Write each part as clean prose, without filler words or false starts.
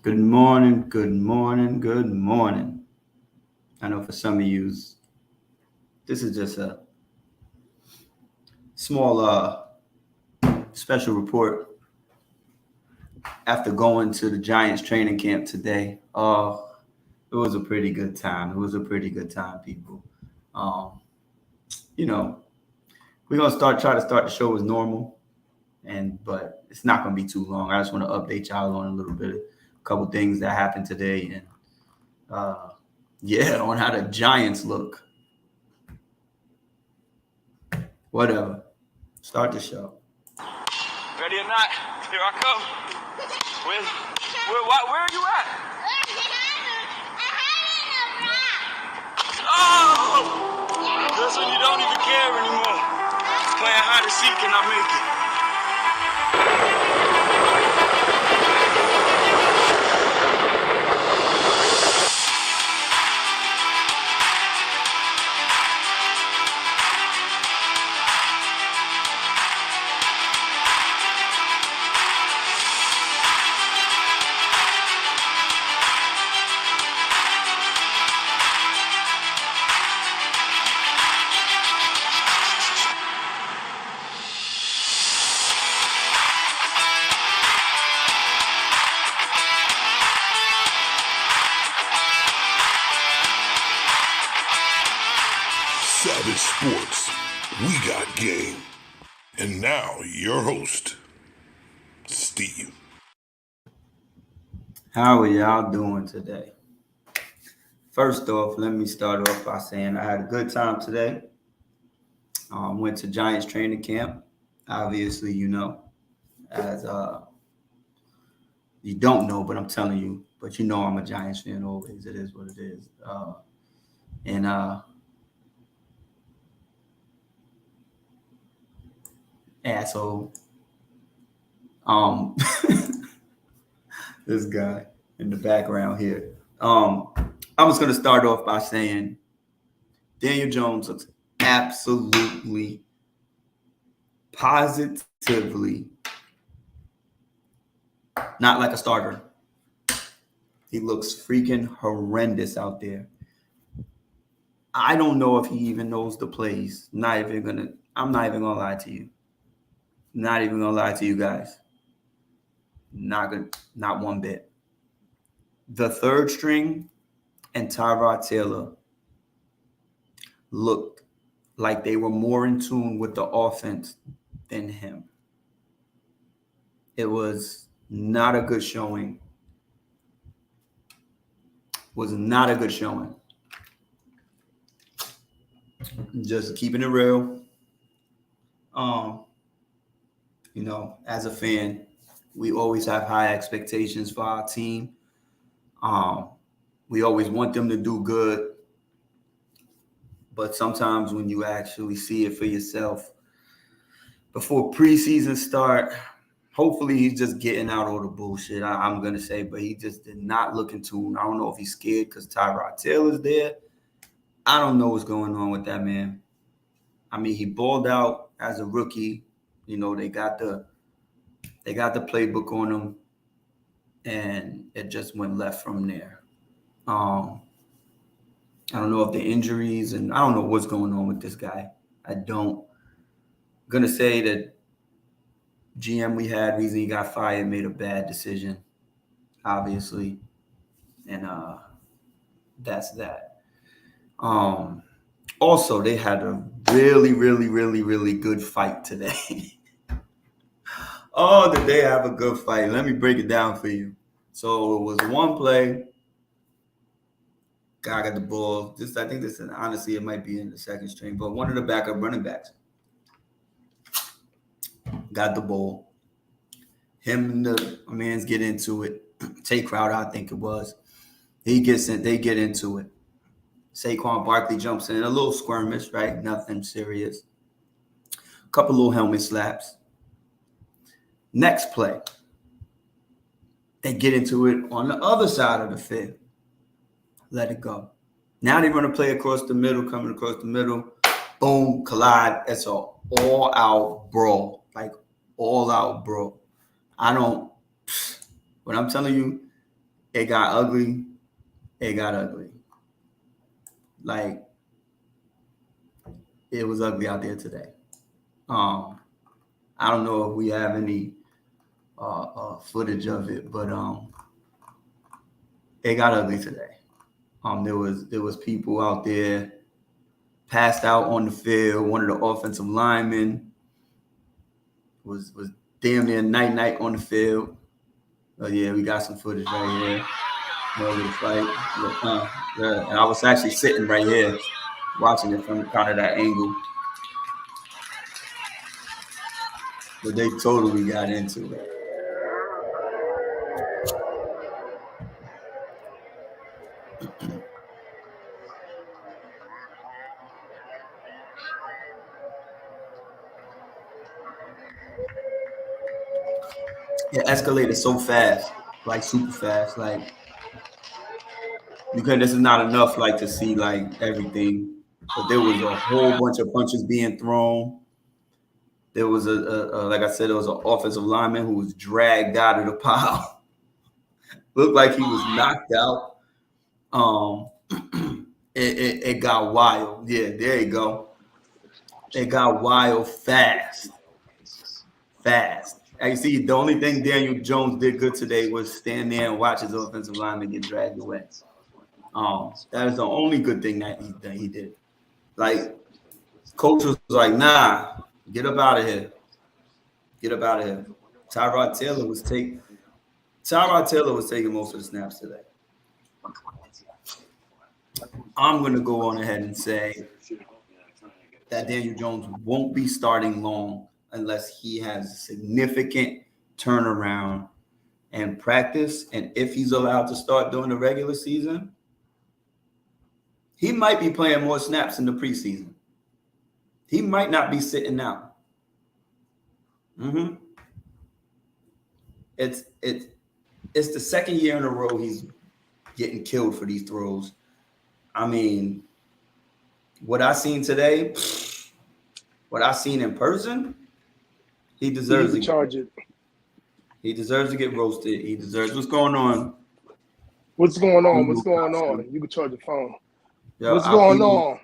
Good morning, good morning, good morning. I know for some of you, this is just a small special report after going to the Giants training camp today. It was a pretty good time. It was a pretty good time, people. Um, you know, we're gonna try to start the show as normal, but it's not gonna be too long. I just want to update y'all on a little bit, a couple things that happened today, and uh, yeah, on how the Giants look. Whatever. Start the show. Ready or not, here I come. Where are you at? Oh! Good, so you don't even care anymore. Playing hide and seek and I make it. Savage Sports, we got game. And now, your host, Steve. How are y'all doing today? First off, let me start off by saying I had a good time today. Went to Giants training camp. Obviously, as you don't know, but I'm telling you, but you know I'm a Giants fan always. It is what it is. And asshole. Um, this guy in the background here. I was gonna start off by saying Daniel Jones looks absolutely, positively not like a starter. He looks freaking horrendous out there. I don't know if he even knows the plays. I'm not even gonna lie to you. Not even gonna lie to you guys. Not one bit. The third string and Tyrod Taylor looked like they were more in tune with the offense than him. It was not a good showing. Was not a good showing. Just keeping it real. Um, as a fan, we always have high expectations for our team. Um, we always want them to do good, but sometimes when you actually see it for yourself before preseason start, hopefully he's just getting out all the bullshit. I'm gonna say, but he just did not look in tune. I don't know if he's scared because Tyrod Taylor's there. I don't know what's going on with that man. I mean, he balled out as a rookie. They got the playbook on him, and it just went left from there. I don't know if the injuries and I don't know what's going on with this guy. I don't. I'm gonna say that GM we had reason he got fired made a bad decision, obviously, and that's that. Um, Also, they had a really, really, really, really good fight today. Oh, did they have a good fight? Let me break it down for you. So it was one play. Guy got the ball. I think this is honestly it might be in the second string, but one of the backup running backs got the ball. Him and the man's get into it. Tay Crowder, I think it was. He gets in. They get into it. Saquon Barkley jumps in, a little skirmish, right? Nothing serious. A couple little helmet slaps. Next play, they get into it on the other side of the field. Let it go. Now they run a play across the middle, coming across the middle. Boom, collide. It's an all-out brawl, like all-out brawl. What I'm telling you, it got ugly. It got ugly. Like, it was ugly out there today. I don't know if we have any footage of it, but it got ugly today. There was people out there passed out on the field. One of the offensive linemen was damn near night on the field. Oh yeah, we got some footage right here. Of the fight. Yeah. And I was actually sitting right here watching it from kind of that angle. But they totally got into it. It escalated so fast, like super fast. Like, because this is not enough, like, to see like everything. But there was a whole bunch of punches being thrown. There was like I said, there was an offensive lineman who was dragged out of the pile. Looked like he was knocked out. It got wild. Yeah, there you go. It got wild fast. I see the only thing Daniel Jones did good today was stand there and watch his offensive lineman get dragged away. That is the only good thing that he did. Like, coach was like, nah, get up out of here. Get up out of here. Tyrod Taylor was taking most of the snaps today. I'm going to go on ahead and say that Daniel Jones won't be starting long unless he has a significant turnaround and practice. And if he's allowed to start during the regular season, he might be playing more snaps in the preseason. He might not be sitting out. It's the second year in a row he's getting killed for these throws. I mean, what I seen today, what I seen in person, he deserves to charge it. He deserves to get roasted. He deserves. What's going on? What's going on? You can charge your phone. Yo, what's going on?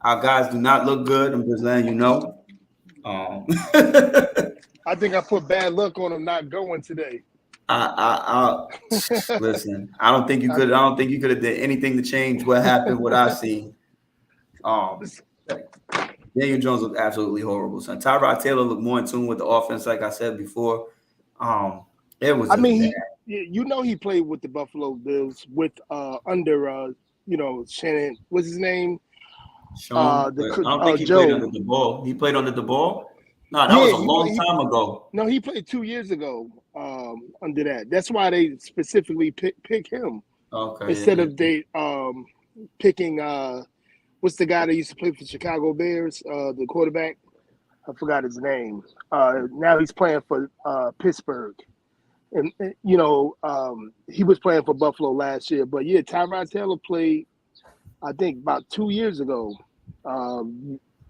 Our guys do not look good. I'm just letting you know. I think I put bad luck on him not going today. Listen. I don't think you could have did anything to change what happened. What I seen. Daniel Jones looked absolutely horrible. So Tyrod Taylor looked more in tune with the offense, like I said before. It was. I mean, he played with the Buffalo Bills with under Shannon. What's his name? Sean. I don't think he played under the ball. He played under the ball. No, that was a long time ago. No, he played 2 years ago under that. That's why they specifically pick him. Okay. Instead of they picking what's the guy that used to play for Chicago Bears, the quarterback? I forgot his name. Now he's playing for Pittsburgh. And he was playing for Buffalo last year. But yeah, Tyrod Taylor played, I think, about 2 years ago.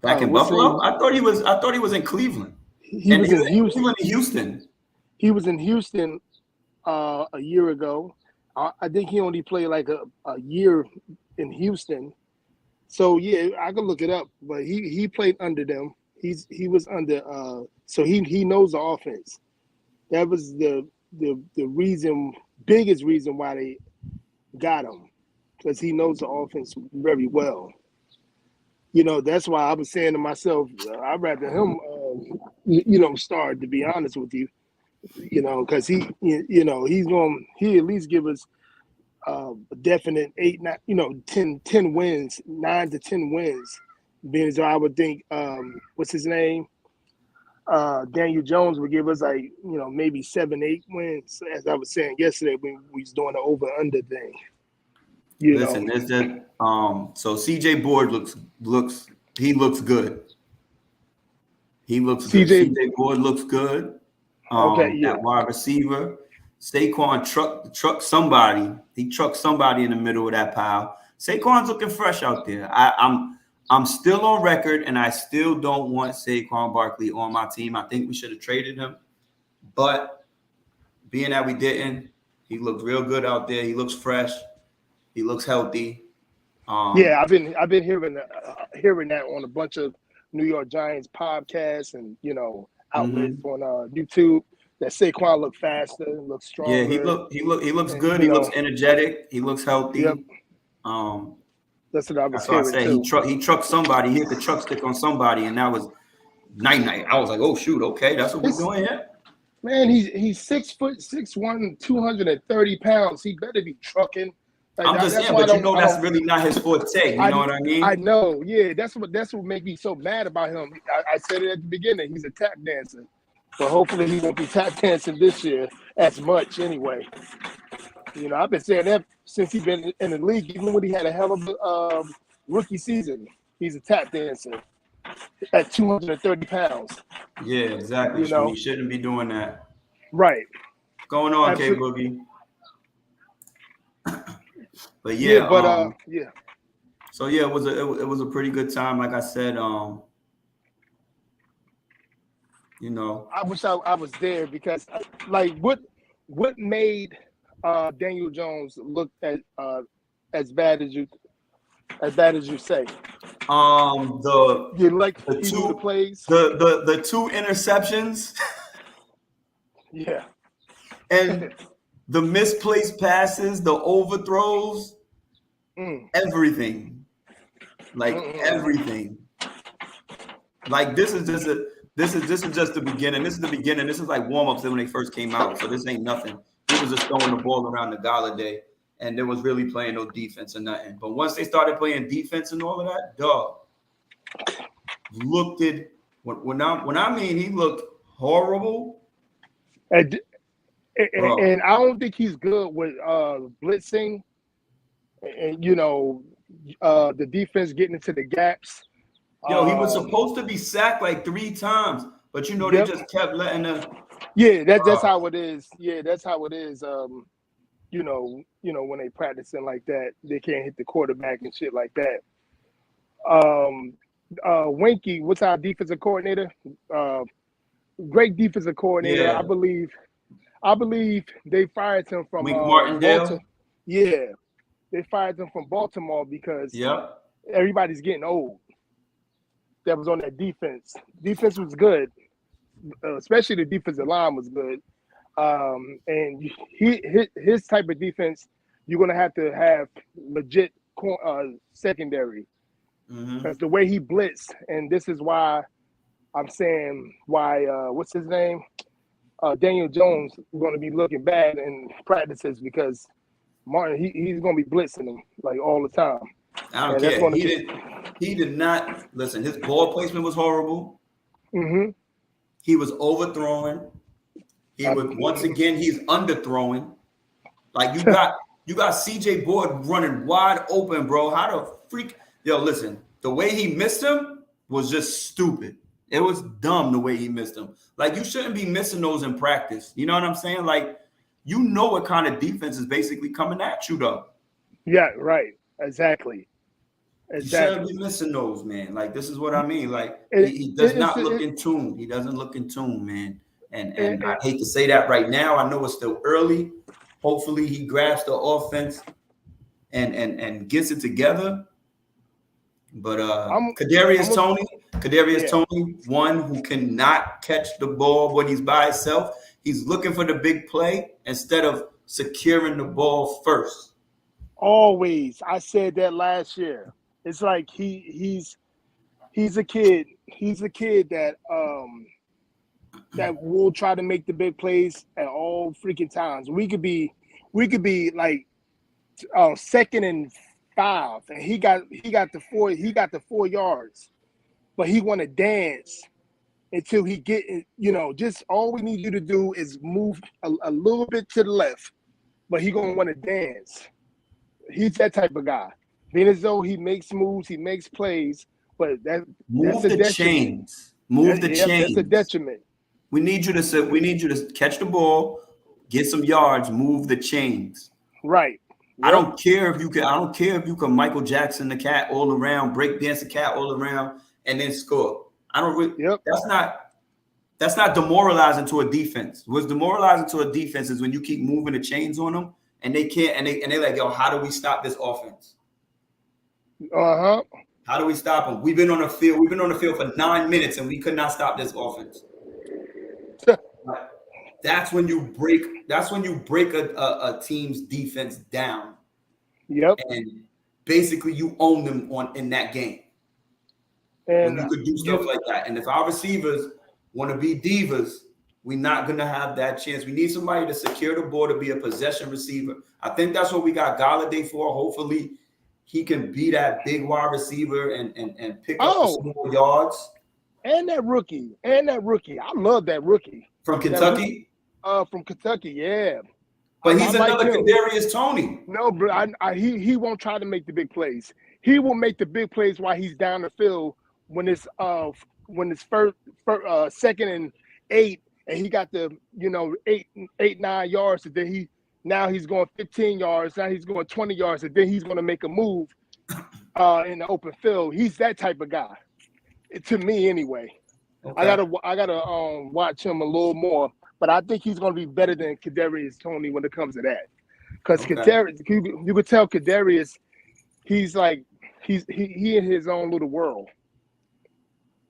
Back in Buffalo? I thought he was in Cleveland. He was in Houston. He was in Houston a year ago. I think he only played like a year in Houston. So yeah, I could look it up. But he played under them. He was under so he knows the offense. That was the biggest reason why they got him, because he knows the offense very well. That's why I was saying to myself, I'd rather him, start, to be honest with you, because he at least give us a definite 8, 10 wins, 9 to 10 wins. Being as though I would think, what's his name? Daniel Jones would give us maybe 7, 8 wins, as I was saying yesterday when we was doing the over under thing. Listen, there's that. So CJ Board looks good. He looks good. CJ Board looks good. At wide receiver, Saquon trucked somebody. He trucked somebody in the middle of that pile. Saquon's looking fresh out there. I'm still on record, and I still don't want Saquon Barkley on my team. I think we should have traded him, but being that we didn't, He looked real good out there. He looks fresh. He looks healthy. Yeah, I've been hearing that on a bunch of New York Giants podcasts and outlets on YouTube. That Saquon looked faster, looks stronger. Yeah, he looks and, good. He looks energetic. He looks healthy. Yep. That's what I was why I hearing said too. he trucked somebody. He hit the truck stick on somebody, and that was night. I was like, oh shoot, okay, that's what we're doing here. Man, he's 6'6", 230 pounds. He better be trucking. Like, I'm just saying, but that's really not his forte. You know what I mean? I know. Yeah, that's what makes me so mad about him. I said it at the beginning. He's a tap dancer, but hopefully he won't be tap dancing this year as much anyway. I've been saying that since he's been in the league, even when he had a hell of a rookie season. He's a tap dancer at 230 pounds. Yeah, exactly. He shouldn't be doing that. Right. What's going on, K Boogie? But yeah. So yeah, it was a pretty good time. Like I said, I wish I was there because what made Daniel Jones look as bad as you say? The plays, the two interceptions, yeah, and the misplaced passes, the overthrows, everything, everything. Like this is just the beginning. This is the beginning. This is like warm-ups when they first came out. So this ain't nothing. He was just throwing the ball around the Galladay, and there was really playing no defense or nothing. But once they started playing defense and all of that, when I mean he looked horrible. And I don't think he's good with blitzing and the defense getting into the gaps. He was supposed to be sacked like 3 times, but they just kept letting him. Yeah, that's how it is. Yeah, that's how it is. When they practicing like that, they can't hit the quarterback and shit like that. Winky, what's our defensive coordinator? Great defensive coordinator. Yeah. I believe they fired him from Wink Martindale. Yeah, they fired him from Baltimore because everybody's getting old. That was on that defense. Defense was good, especially the defensive line was good. And his type of defense, you're gonna have to have legit secondary. Because the way he blitzed, and this is why I'm saying what's his name? Daniel Jones is going to be looking bad in practices because Martin he's going to be blitzing him like all the time. I don't care. He did not listen. His ball placement was horrible. He was overthrowing. He's underthrowing. Like you got CJ Board running wide open, bro. How the freak? Yo, listen. The way he missed him was just stupid. It was dumb the way he missed him. Like, you shouldn't be missing those in practice. You know what I'm saying? Like, what kind of defense is basically coming at you, though. Yeah, right. Exactly. You shouldn't be missing those, man. Like, this is what I mean. Like, he does not look in tune. He doesn't look in tune, man. And I hate to say that right now. I know it's still early. Hopefully, he grabs the offense and gets it together. But Kadarius Toney, one who cannot catch the ball when he's by himself. He's looking for the big play instead of securing the ball first. Always. I said that last year. It's like he's a kid. He's a kid that will try to make the big plays at all freaking times. We could be like 2nd and 5, and he got the 4 yards, but he want to dance until he get just all we need you to do is move a little bit to the left, but he gonna want to dance. He's that type of guy. Being as though he makes moves, he makes plays, but that's the chains. Move the chains. That's a detriment. We need you to catch the ball, get some yards, move the chains. Right. I don't care if you can Michael Jackson the cat all around, break dance the cat all around, and then score. That's not That's not demoralizing to a defense. What's demoralizing to a defense is when you keep moving the chains on them and they can't, and they're like, yo, how do we stop this offense? Uh-huh. How do we stop them? We've been on the field for 9 minutes and we could not stop this offense. That's when you break a team's defense down. Yep. And basically you own them in that game. And when you could do stuff like that. And if our receivers want to be divas, we're not going to have that chance. We need somebody to secure the ball, to be a possession receiver. I think that's what we got Golladay for. Hopefully he can be that big wide receiver and pick up the small yards. And that rookie. I love that rookie. From Kentucky? From Kentucky, yeah. But he's another Kadarius Toney. No, but he won't try to make the big plays. He will make the big plays while he's down the field when it's first 2nd and 8, and he got the 8-9 yards, and then he's going 15 yards, now he's going 20 yards, and then he's going to make a move in the open field. He's that type of guy, to me anyway. Okay. I gotta watch him a little more, but I think he's going to be better than Kadarius Toney when it comes to that, because Kadarius, you could tell Kadarius, he's like he in his own little world.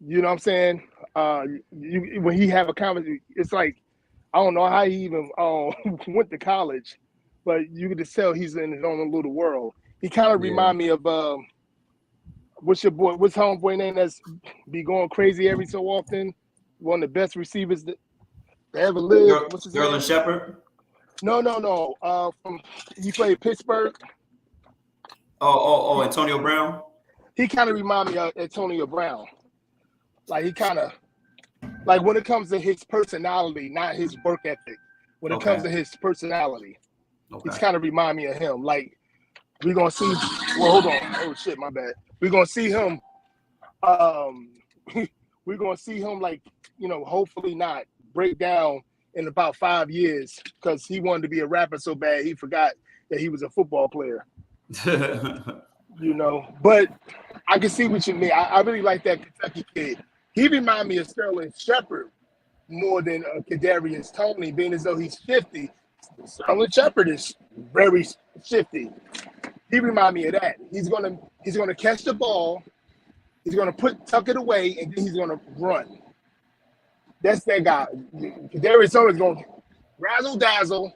You know what I'm saying? When he have a conversation, it's like, I don't know how he even went to college, but you could just tell he's in his own little world. He kind of remind me of what's homeboy name that's be going crazy every so often? One of the best receivers that ever lived. What's his name? Sterling Shepard? No. He played Pittsburgh. Oh, Antonio Brown? He kind of remind me of Antonio Brown. Like he kind of, like when it comes to his personality, not his work ethic. When it comes to his personality, it's kind of remind me of him. Like we're gonna see. Well, hold on. Oh shit, my bad. We're gonna see him. We're gonna see him like hopefully not break down in about 5 years because he wanted to be a rapper so bad he forgot that he was a football player. But I can see what you mean. I really like that Kentucky kid. He reminds me of Sterling Shepard more than Kadarius Toney, being as though he's 50. Sterling Shepard is very shifty. He reminds me of that. He's gonna catch the ball, he's gonna tuck it away, and then he's gonna run. That's that guy. Kadarius Toney is gonna razzle dazzle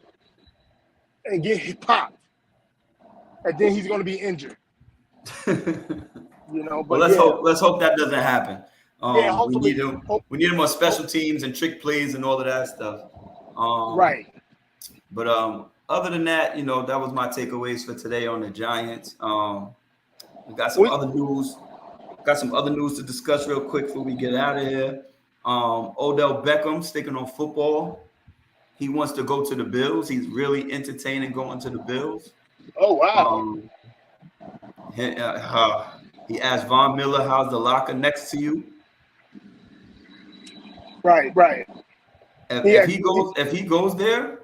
and get hit popped, and then he's gonna be injured. But let's hope that doesn't happen. Hopefully, we need him on special teams and trick plays and all of that stuff. Right. But other than that, that was my takeaways for today on the Giants. We got some other news. Got some other news to discuss real quick before we get out of here. Odell Beckham sticking on football. He wants to go to the Bills. He's really entertaining going to the Bills. Oh wow. He asked Von Miller, "How's the locker next to you?" Right. If he goes there,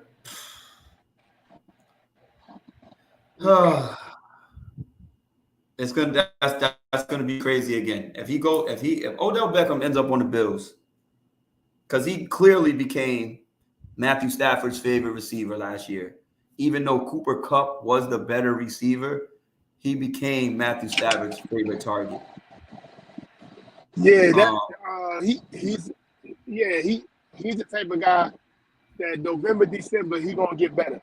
that's gonna be crazy again. If Odell Beckham ends up on the Bills, because he clearly became Matthew Stafford's favorite receiver last year, even though Cooper Kupp was the better receiver. He became Matthew Stafford's favorite target. Yeah, he's the type of guy that November, December, he's gonna get better.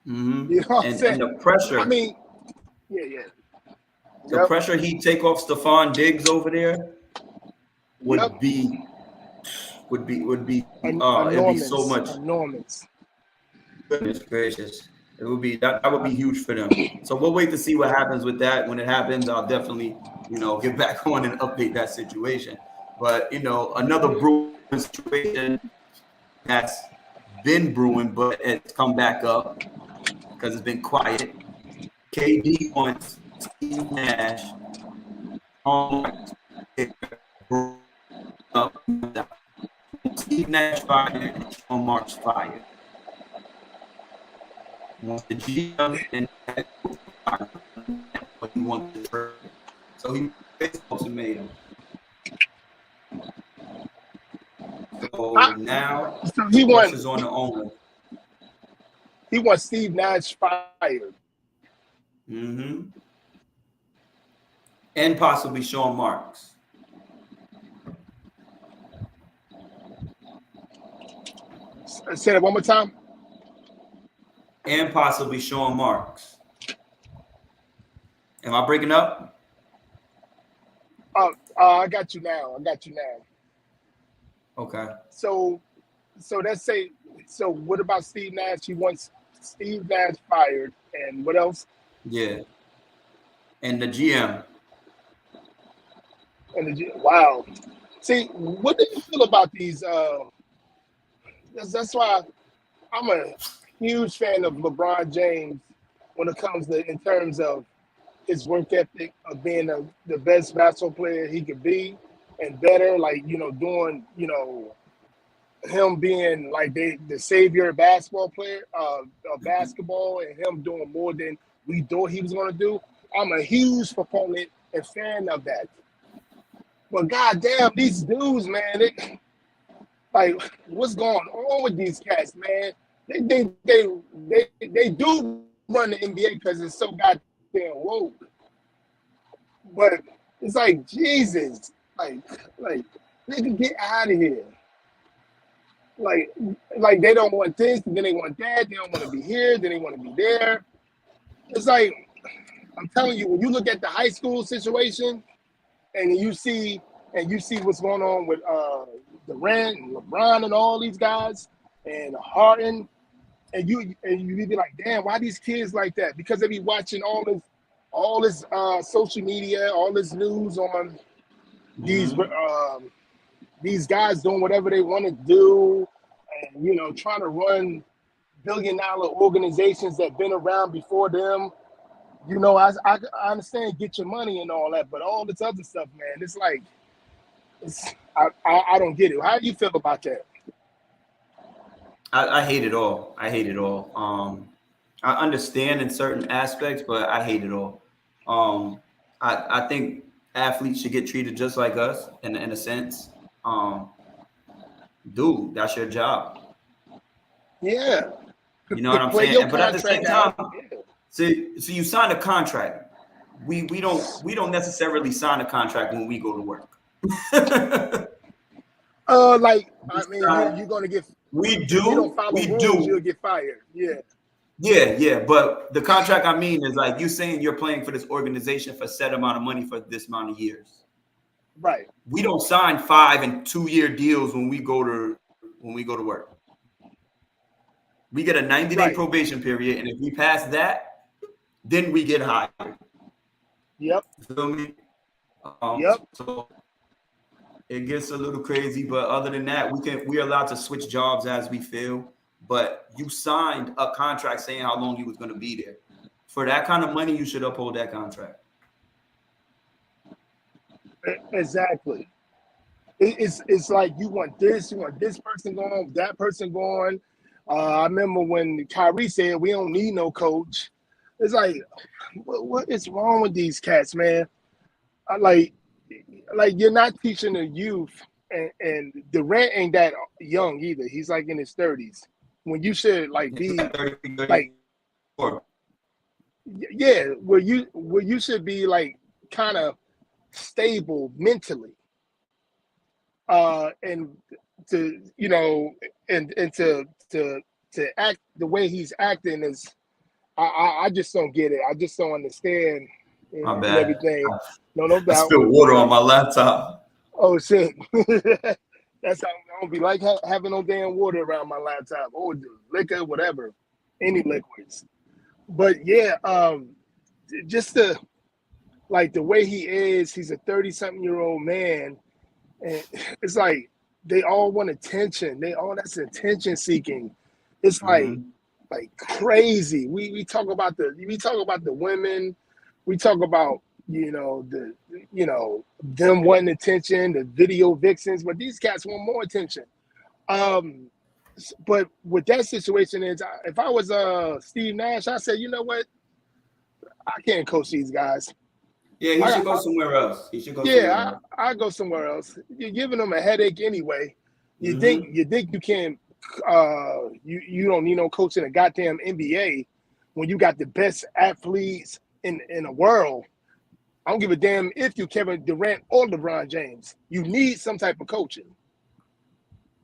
Mm-hmm. You know what I'm saying? And the pressure. I mean, yeah. The pressure he'd take off Stephon Diggs over there would be it'd be so much. Enormous. Goodness gracious. It would be that would be huge for them. So we'll wait to see what happens with that. When it happens, I'll definitely, get back on and update that situation. But another brewing situation that's been brewing, but it's come back up because it's been quiet. KD wants Steve Nash on Steve Nash fired on March fired. Wants the GM and what he wants to trade. So he ultimatum. So now So he pressure's wants on the owner. Steve Nash fired. Mm-hmm. And possibly Sean Marks. Say that one more time. And possibly Sean Marks. Am I breaking up? I got you now. Okay. So let's say. So what about Steve Nash? He wants Steve Nash fired, and what else? Yeah. And the GM. Wow. See, what do you feel about these? That's why I'm a huge fan of LeBron James when it comes to in terms of his work ethic of being the best basketball player he could be and better, like, doing, him being like the savior basketball player of basketball and him doing more than we thought he was going to do. I'm a huge proponent and fan of that. But goddamn, these dudes, man, like, what's going on with these cats, man? They do run the NBA because it's so goddamn woke. But it's like, Jesus, like nigga, get out of here. Like they don't want this, then they want that. They don't want to be here, then they want to be there. It's like, I'm telling you, when you look at the high school situation, and you see what's going on with Durant and LeBron and all these guys and Harden, and you be like, damn, why these kids like that? Because they be watching all this social media, all this news on these guys doing whatever they want to do, and trying to run billion-dollar organizations that been around before them. I understand get your money and all that, but all this other stuff, man, it's like, I don't get it. How do you feel about that? I hate it all. I understand in certain aspects, but I hate it all. I think athletes should get treated just like us in a sense. Dude, that's your job. Yeah. You know what I'm saying? But at the same time, so you sign a contract. We don't necessarily sign a contract when we go to work. You're gonna get. We do. If you don't follow rules, you'll get fired. Yeah. Yeah. But the contract I mean is like you saying you're playing for this organization for a set amount of money for this amount of years. Right. We don't sign 5 and 2 year deals when we go to work. We get a 90-day probation period, and if we pass that, then we get hired. Yep. You feel me? Yep. So it gets a little crazy, but other than that, we're allowed to switch jobs as we feel. But you signed a contract saying how long you was going to be there. For that kind of money, you should uphold that contract. Exactly. It's like you want this person going, that person going. I remember when Kyrie said we don't need no coach. It's like, what is wrong with these cats, man? Like you're not teaching the youth, and Durant ain't that young either. He's like in his 30s. When you should be like, yeah, where you should be like kind of stable mentally, and to and to act the way he's acting is, I just don't get it. I just don't understand and everything. No doubt. I spilled water on my laptop. Oh shit. That's how I don't be like having no damn water around my laptop or liquor, whatever, any liquids. But yeah, just the way he is, he's a 30-something-year-old man, and it's like they all want attention. That's attention seeking. It's like crazy. We talk about the women, we talk about them wanting attention, the video vixens, but these cats want more attention. But with that situation is, if I was Steve Nash, I said, you know what, I can't coach these guys. Yeah, he should go somewhere else. I go somewhere else. You're giving them a headache anyway. You think you can you don't need no coach in the goddamn NBA when you got the best athletes in the world. I don't give a damn if you Kevin Durant or LeBron James. You need some type of coaching.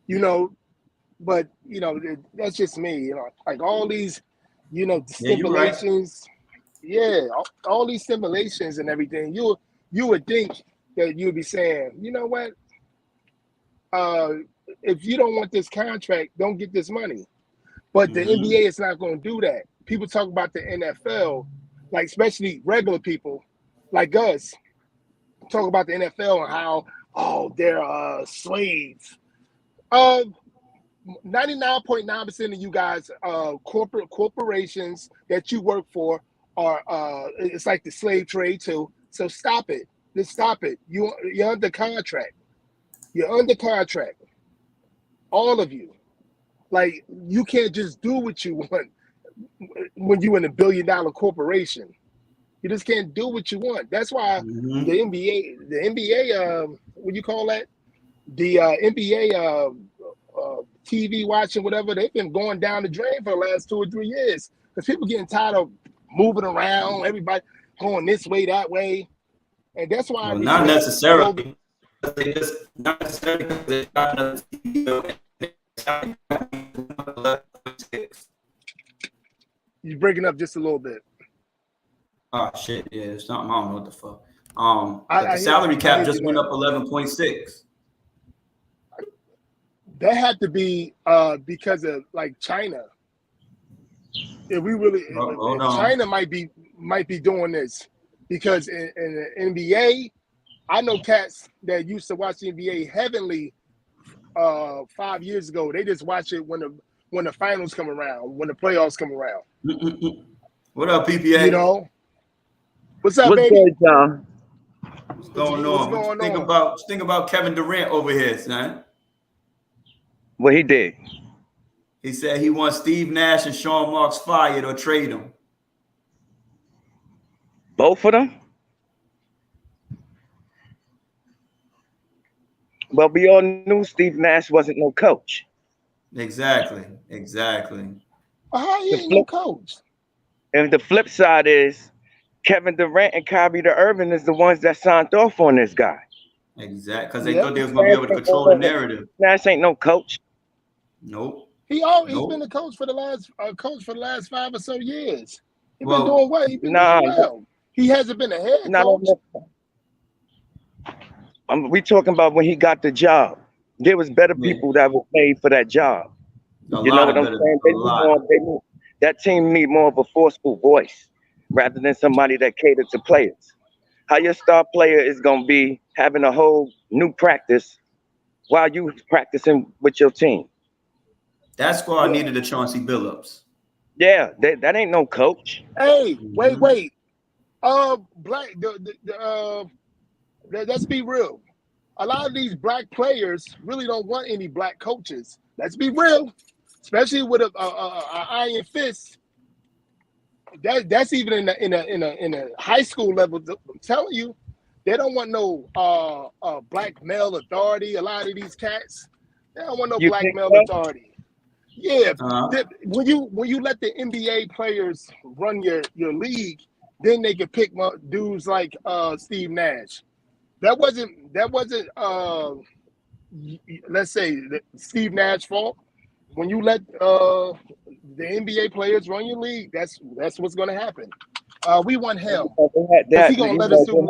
You know, but you know, that's just me, you know, like all these, you know, stimulations. Yeah, all these stimulations and everything. You would think that you'd be saying, you know what? If you don't want this contract, don't get this money. But the NBA is not going to do that. People talk about the NFL, like especially regular people like us, talk about the NFL and how, they're slaves. 99.9% of you guys, corporations that you work for are, it's like the slave trade too. So stop it. Just stop it. You're under contract. You're under contract. All of you. Like, you can't just do what you want when you're in $1 billion corporation. You just can't do what you want. That's why the NBA, what do you call that? The NBA TV watching, whatever, they've been going down the drain for the last 2 or 3 years because people getting tired of moving around, everybody going this way, that way. And that's why not necessarily. Not necessarily because they got another TV. You're breaking up just a little bit. Oh shit! Yeah, it's something. I don't know what the fuck. But the salary cap just went up 11.6. That had to be because of like China. If we really, China might be doing this because in the NBA, I know cats that used to watch the NBA heavily 5 years ago. They just watch it when the finals come around, when the playoffs come around. What up, PPA? You know, what's up, baby? Good, John? What's going on? Think about Kevin Durant over here, son. What he did? He said he wants Steve Nash and Sean Marks fired or trade them. Both of them? Well, we all knew Steve Nash wasn't no coach. Exactly. How he ain't no coach? And the flip side is Kevin Durant and Kyrie Irving is the ones that signed off on this guy. Exactly, because they thought they was going to be able to control the narrative. Nash ain't no coach. Nope. He's been a coach for the last 5 or so years. He's been doing well. He's been doing well. He hasn't been a head coach. We talking about when he got the job. There was better people that were paid for that job. You know what I'm saying? That team need more of a forceful voice rather than somebody that catered to players. How your star player is going to be having a whole new practice while you practicing with your team. That squad needed a Chauncey Billups. Yeah, that ain't no coach. Hey, wait. Let's be real. A lot of these black players really don't want any black coaches. Let's be real, especially with a iron fist. That's even in a high school level. I'm telling you, they don't want no black male authority. A lot of these cats, they don't want no black male authority. Yeah, when you let the NBA players run your league, then they can pick dudes like Steve Nash. That wasn't let's say Steve Nash's fault. When you let the NBA players run your league, that's what's going to happen. We want him. He gonna let us do.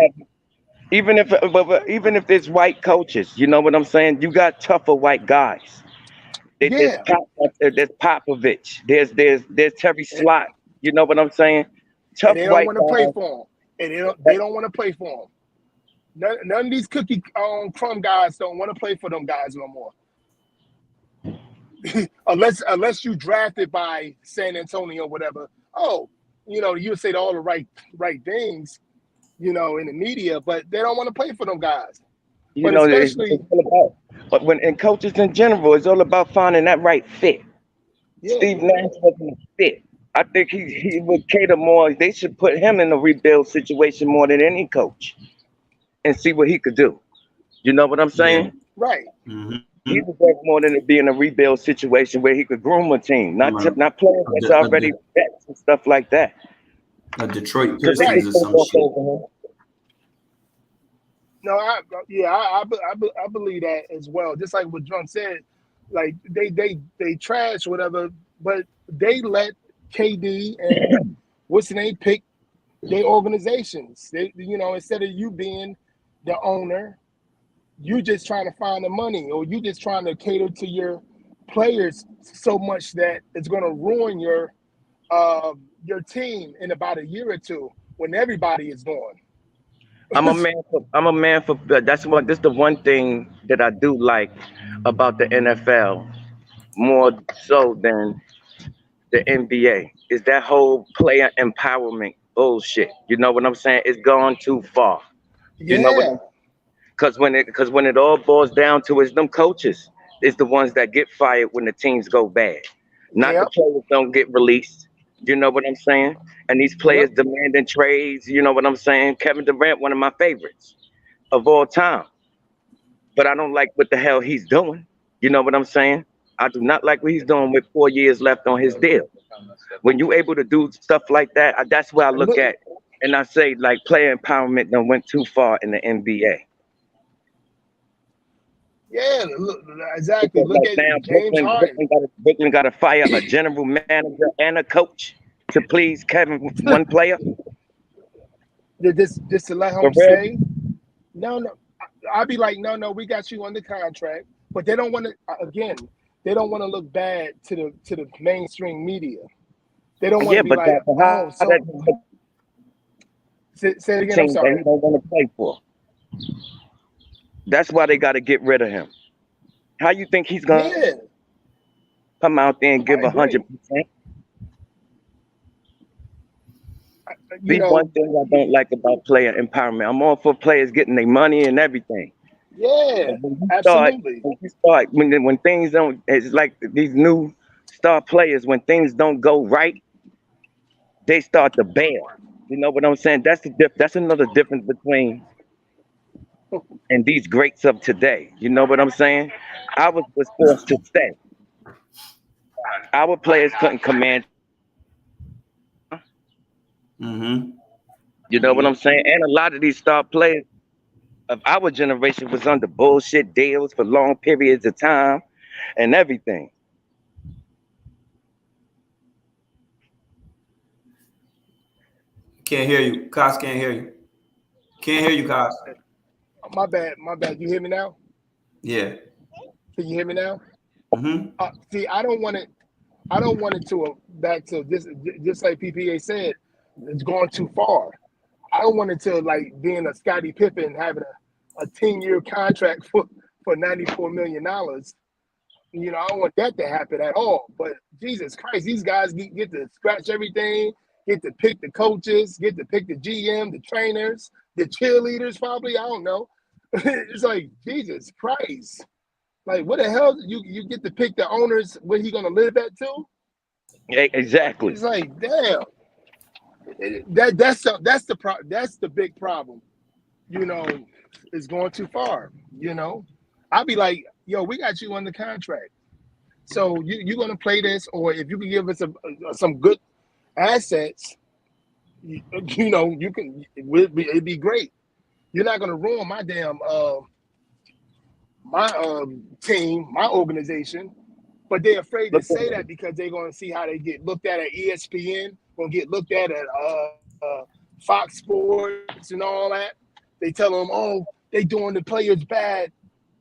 Even if there's white coaches, you know what I'm saying? You got tougher white guys. There's Popovich. There's Terry Slott. You know what I'm saying? Tough and they don't want to play for him. And they don't want to play for him. None of these cookie crumb guys don't want to play for them guys no more. unless you drafted by San Antonio or whatever. Oh, you know, you say all the right things, you know, in the media, but they don't want to play for them guys. You know, especially but in coaches in general, it's all about finding that right fit. Yeah, Steve Nash wasn't a fit. I think he would cater more. They should put him in a rebuild situation more than any coach and see what he could do. You know what I'm saying? Right. Mm-hmm. he deserves more than to be in a rebuild situation where he could groom a team, not players that's already vets and stuff like that. A Detroit Because they Pistons or can some walk shit. over him. No, I believe that as well. Just like what Drunk said, like they trash whatever, but they let KD and what's the name pick their organizations. They, you know, instead of you being the owner, you just trying to find the money, or you just trying to cater to your players so much that it's going to ruin your team in about a year or two when everybody is gone. I'm a man for this is the one thing that I do like about the NFL more so than the NBA is that whole player empowerment bullshit. You know what I'm saying? It's gone too far. You know what? Because when it all boils down to is them coaches is the ones that get fired when the teams go bad. Not the players don't get released. You know what I'm saying? And these players demanding trades. You know what I'm saying? Kevin Durant, one of my favorites of all time. But I don't like what the hell he's doing. You know what I'm saying? I do not like what he's doing with 4 years left on his deal. When you're able to do stuff like that, that's where I look at and I say like player empowerment done went too far in the NBA. Yeah, look, exactly. Look like at now, James Harden. Brooklyn got to fire a general manager and a coach to please one player. Just to let him stay. No. I'd be like, no, we got you under contract, but they don't want to. Again, they don't want to look bad to the mainstream media. They don't want to be like, oh, so. Say it again. I'm sorry. He don't want to play for. That's why they got to get rid of him. How you think he's gonna come out there and give 100%? One thing I don't like about player empowerment. I'm all for players getting their money and everything. Yeah, absolutely. When things don't, it's like these new star players. When things don't go right, they start to bail. You know what I'm saying? That's another difference between and these greats of today. You know what I'm saying? I was forced to stay. Our players couldn't command. You know what I'm saying? And a lot of these star players of our generation was under bullshit deals for long periods of time and everything. Can't hear you. Kaz can't hear you. Can't hear you, Kaz. My bad. You hear me now? Yeah. Can you hear me now? See, I don't want it to back to just like PPA said, it's going too far. I don't want it to like being a Scottie Pippen having a 10-year contract for $94 million. You know, I don't want that to happen at all. But Jesus Christ, these guys get to scratch everything, get to pick the coaches, get to pick the GM, the trainers, the cheerleaders probably, I don't know. It's like, Jesus Christ. Like, what the hell? You get to pick the owners where he gonna live at too? Exactly. It's like, damn. That's the big problem. You know, it's going too far. You know, I'll be like, yo, we got you under contract, so you're gonna play this, or if you can give us some good assets, you know, you can. It'd be great. You're not gonna ruin my damn team, my organization, but they're afraid to say that because they're going to see how they get looked at ESPN, going to get looked at Fox Sports and all that. They tell them, oh, they doing the players bad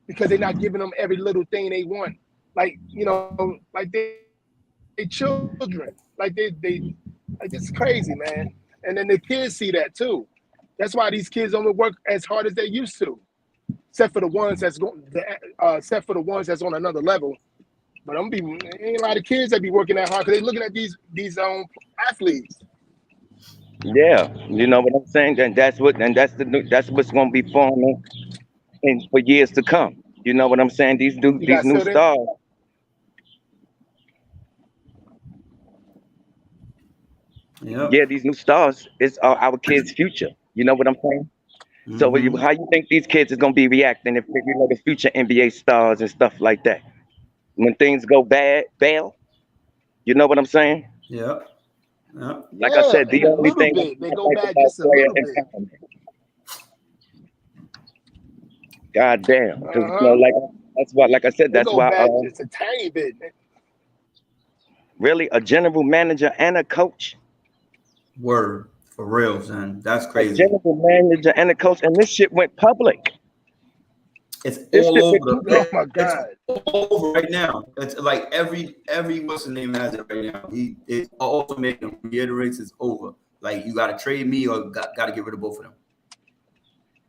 because they're not giving them every little thing they want. Like, you know, like they children, like they like, it's crazy, man. And then the kids see that too. That's why these kids don't work as hard as they used to. Except for the ones that's on another level. But ain't a lot of kids that be working that hard because they looking at these athletes. Yeah, you know what I'm saying? And that's what's gonna be forming for years to come. You know what I'm saying? These new stars. Yep. Yeah, these new stars is our kids' future. You know what I'm saying? So how you think these kids is gonna be reacting if the future NBA stars and stuff like that? When things go bail, you know what I'm saying? Yeah. Like I said, the only thing they go back just a little bit. God damn, because that's why. Like I said, that's why. Just a tiny bit. Really, a general manager and a coach. Word. For real, son. That's crazy. A general manager and a coach, and this shit went public. It's all over. Oh my God. It's all over right now. It's like every what's the name has it right now. It's ultimatum reiterates it's over. Like you gotta trade me or gotta get rid of both of them.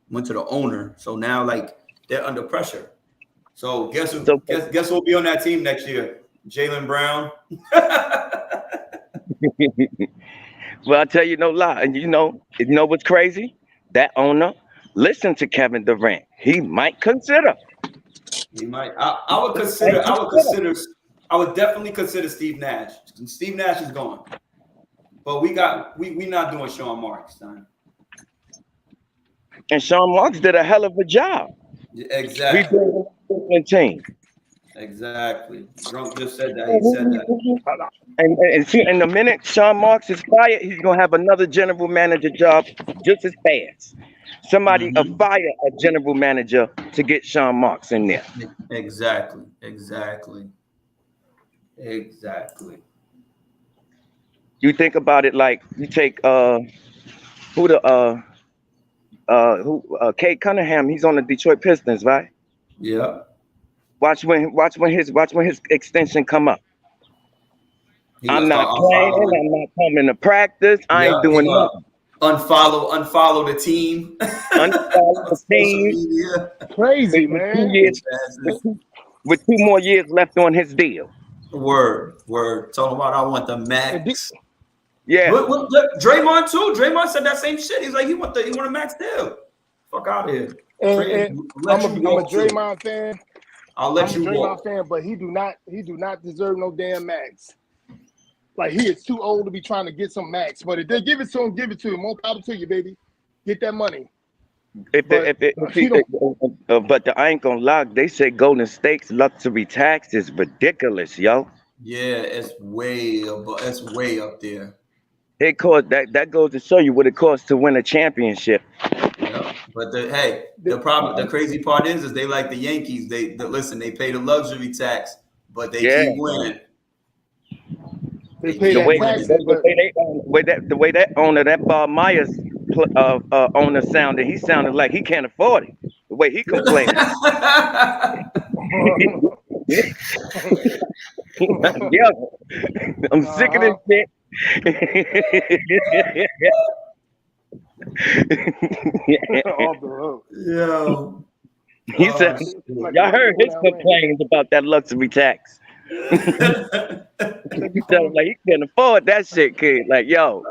Went to the owner. So now like they're under pressure. So guess who'll be on that team next year? Jaylen Brown. Well, I'll tell you no lie. And you know what's crazy? That owner listened to Kevin Durant. He might consider. He might. I would definitely consider Steve Nash. Steve Nash is gone. But we not doing Sean Marks, son. And Sean Marks did a hell of a job. Exactly. He built a Brooklyn team. Exactly. Drunk just said that. He said that. And see, in the minute Sean Marks is fired, he's gonna have another general manager job just as fast. Somebody fire a general manager to get Sean Marks in there. Exactly. You think about it like you take Kate Cunningham. He's on the Detroit Pistons, right? Yeah. Watch when his extension come up. I'm not playing. I'm not coming to practice. I ain't doing nothing. Unfollow the team. Unfollow the team. Crazy, man. With 2 more years left on his deal. Word. Talking about I want the max. Yeah. Look, Draymond too. Draymond said that same shit. He's like, he want a max deal. Fuck out of here. And I'm a Draymond fan. I'll let you walk. I'm a Draymond fan, but he do not deserve no damn max. Like he is too old to be trying to get some max. But if they give it to him, give it to him. More power to you, baby. Get that money. But I ain't gonna lie. They say Golden State's luxury tax is ridiculous, yo. Yeah, it's way up there. It costs that goes to show you what it costs to win a championship. Yeah, but the crazy part is they like the Yankees. They pay the luxury tax, but they keep winning. They pay the way that owner, that Bob Myers owner sounded, he sounded like he can't afford it. The way he complained. Yeah, I'm sick of this shit. Yo. He said, y'all heard his complaints about that luxury tax. He tell him like he can't afford that shit, kid. Like, yo.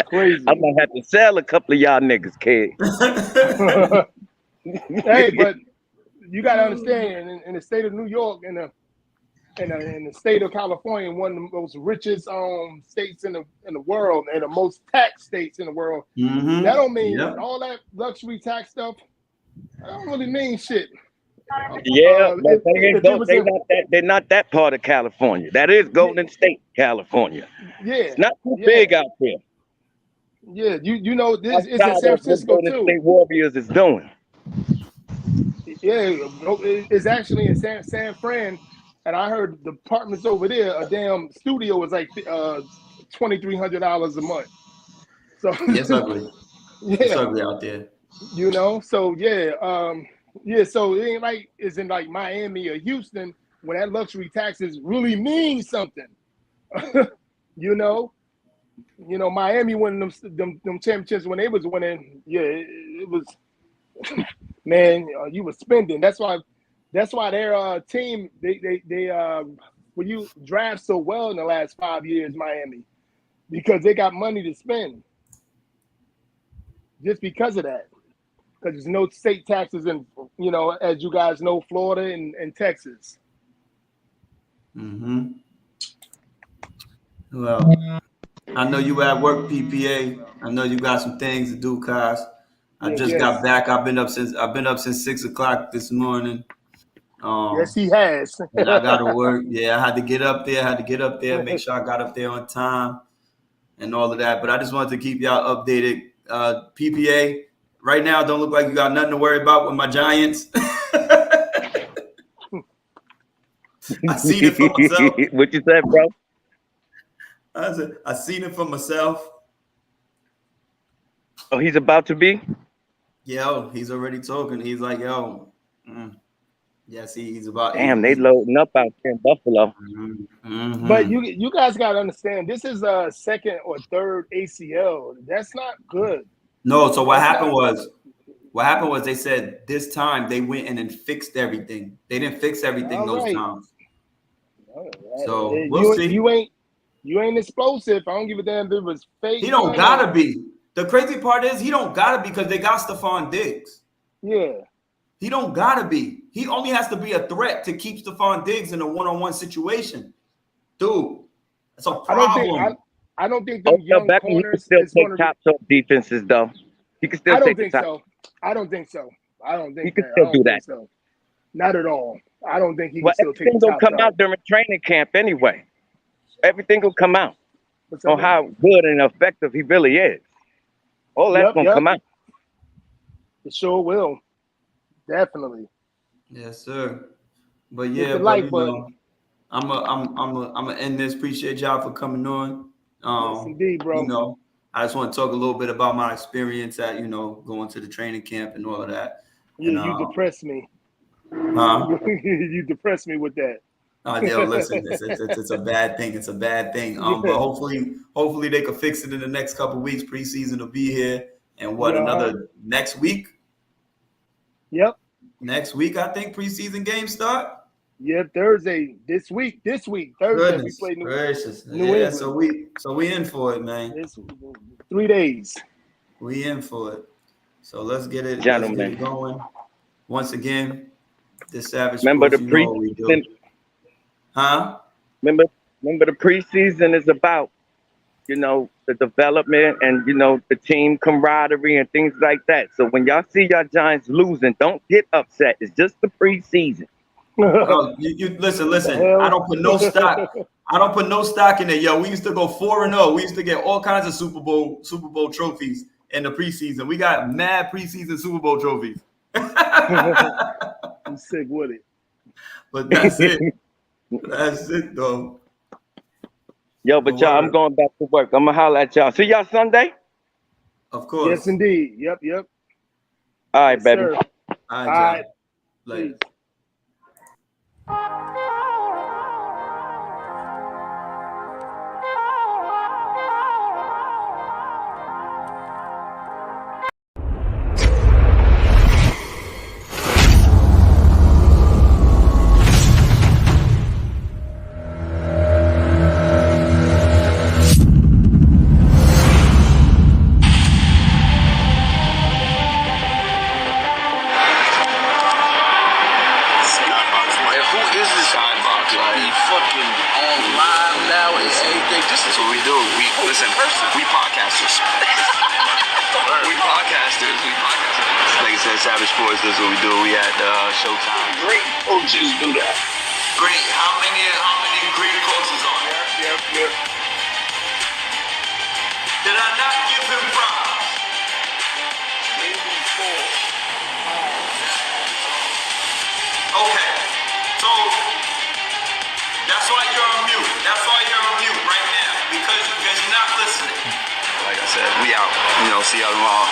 Crazy. I'm gonna have to sell a couple of y'all niggas, kid. Hey, but you gotta understand, in the state of New York and in the state of California, one of the most richest states in the world and the most taxed states in the world. That don't mean all that luxury tax stuff. That don't really mean shit. Yeah, they're not that part of California. That is Golden State, California. Yeah, it's not too big out there. Yeah, you know this is in San Francisco Golden too. State Warriors is doing. Yeah, it's actually in San Fran, and I heard the apartments over there, a damn studio is like $2,300 a month. So it's ugly. Yeah, it's ugly out there. You know, so so it ain't like it's in like Miami or Houston where that luxury taxes really mean something. you know, Miami winning them championships when they was winning. Yeah, it was. Man, you were spending. That's why their team they when you draft so well in the last 5 years, Miami, because they got money to spend. Just because of that. Because there's no state taxes in, as you guys know, Florida and Texas. Well, I know you at work, PPA. I know you got some things to do, Kaz. I just Yes. got back. I've been up since 6:00 this morning. Yes, he has. And I got to work. Yeah, I had to get up there. Make sure I got up there on time and all of that. But I just wanted to keep y'all updated. PPA, right now, don't look like you got nothing to worry about with my Giants. I seen it for myself. What you said, bro? I seen it for myself. Oh, he's about to be? Yo, he's already talking. He's like, yo. Yes, he's about. Damn, they loading up out there in Buffalo. Mm-hmm. But you guys got to understand, this is a second or third ACL. That's not good. No, so what happened was they said this time they went in and fixed everything. They didn't fix everything All those right. times. All So right. we'll see. You ain't explosive. I don't give a damn if it was fake. He don't gotta be. The crazy part is he don't gotta be because they got Stephon Diggs. Yeah. He don't gotta be. He only has to be a threat to keep Stephon Diggs in a one-on-one situation. Dude, that's a problem. I don't think the young Beckham, he can corners still is take going top shelf defenses, though. He can still I don't take think the top. so. I don't think so. I don't think He can that. still I don't do think that. So. Not at all. I don't think he Well, can still take everything the will top come dog. out during training camp anyway. Everything will come out What's up, on how good and effective he really is. All that's gonna come out. It sure will. Definitely. Yes, sir. But yeah, the but like you button. know, I'm gonna end this. Appreciate y'all for coming on. Yes, indeed, bro. You know, I just want to talk a little bit about my experience at, going to the training camp and all of that. Yeah, And, you depressed me. Huh? You depressed me with that. Yo, listen, it's a bad thing. It's a bad thing. But hopefully they can fix it in the next couple of weeks. Preseason will be here, and another next week. Yep. Next week, I think preseason games start. Yeah, Thursday. This week, Thursday. Goodness we play gracious. New Yeah, England. so we in for it, man. It's 3 days. We in for it. So let's get it, going. Once again, this Savage Remember Sports, the you know what we do. preseason? Huh? Remember the preseason is about, the development and, the team camaraderie and things like that. So when y'all see y'all Giants losing, don't get upset. It's just the preseason. You listen. I don't put no stock. I don't put no stock in it. Yo, we used to go 4-0. We used to get all kinds of Super Bowl trophies in the preseason. We got mad preseason Super Bowl trophies. I'm sick with it. But that's it. That's it, though. Yo, but y'all, I'm going back to work. I'm gonna holler at y'all. See y'all Sunday? Of course. Yes, indeed. Yep. All right, Yes, baby. sir. All All right. right. Later. Peace. Savage Sports, that's what we do. We at Showtime. Great coaches do that. Great. How many great coaches are there? Yep. Did I not give him props? Maybe 4. Okay. So that's why you're on mute. That's why you're on mute right now because you're not listening. Like I said, we out. See y'all tomorrow.